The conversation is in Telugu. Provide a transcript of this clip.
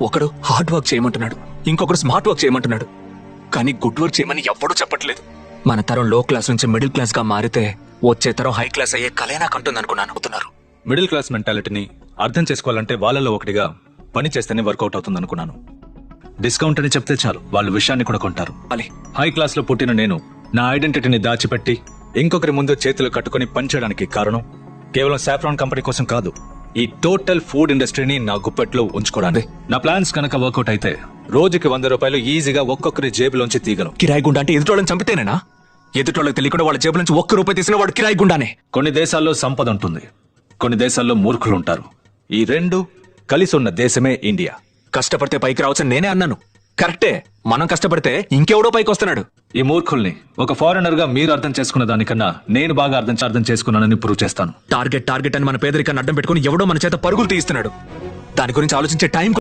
ఒకడు హార్డ్ వర్క్ చేయమంటున్నాడు, ఇంకొకడు స్మార్ట్ వర్క్ చేయమంటున్నాడు. కానీ గుడ్ వర్క్ చేయమని ఎవ్వడూ చెప్పట్లేదు. మన తరం లో క్లాస్ నుంచి మిడిల్ క్లాస్ గా మారితే వచ్చే తరం హై క్లాస్ అయ్యే కలే నాకంటుంది అనుకున్నాను. మిడిల్ క్లాస్ మెంటాలిటీని అర్థం చేసుకోవాలంటే వాళ్ళలో ఒకటిగా పని చేస్తేనే వర్కౌట్ అవుతుంది అనుకున్నాను. డిస్కౌంట్ అని చెప్తే చాలు, వాళ్ళు విషయాన్ని కూడా కొంటారు. హై క్లాస్ లో పుట్టిన నేను నా ఐడెంటిటీని దాచిపెట్టి ఇంకొకరి ముందు చేతులు కట్టుకుని పనిచేయడానికి కారణం కేవలం సాఫ్రాన్ కంపెనీ కోసం కాదు, ఈ టోటల్ ఫుడ్ ఇండస్ట్రీని నా గుప్పెట్లో ఉంచుకోవడానికి. నా ప్లాన్స్ కనుక వర్కౌట్ అయితే రోజుకి 100 రూపాయలు ఈజీగా ఒక్కొక్కరి జేబులోంచి తీగలం. కిరాయి గుండా అంటే ఎదుటోళ్ళని చంపితేనేనా? ఎదుటోళ్ళకి తెలియకుండా వాళ్ళ జేబుల నుంచి 1 రూపాయి తీసిన వాడు కిరాయి గుండానే. కొన్ని దేశాల్లో సంపద ఉంటుంది, కొన్ని దేశాల్లో మూర్ఖులు ఉంటారు. ఈ రెండు కలిసి ఉన్న దేశమే ఇండియా. కష్టపడితే పైకి రావచ్చని నేనే అన్నాను. కరెక్టే, మనం కష్టపడితే ఇంకెవడో పైకి వస్తున్నాడు. ఈ మూర్ఖుల్ని ఒక ఫారెనర్ గా మీరు అర్థం చేసుకున్న దానికన్నా నేను బాగా అర్థం చేసుకున్నానని ప్రూవ్ చేస్తాను. టార్గెట్ అని మన పేదరికాన్ని అడ్డం పెట్టుకుని ఎవడో మన చేత పరుగులు తీస్తున్నాడు. దాని గురించి ఆలోచించే టైం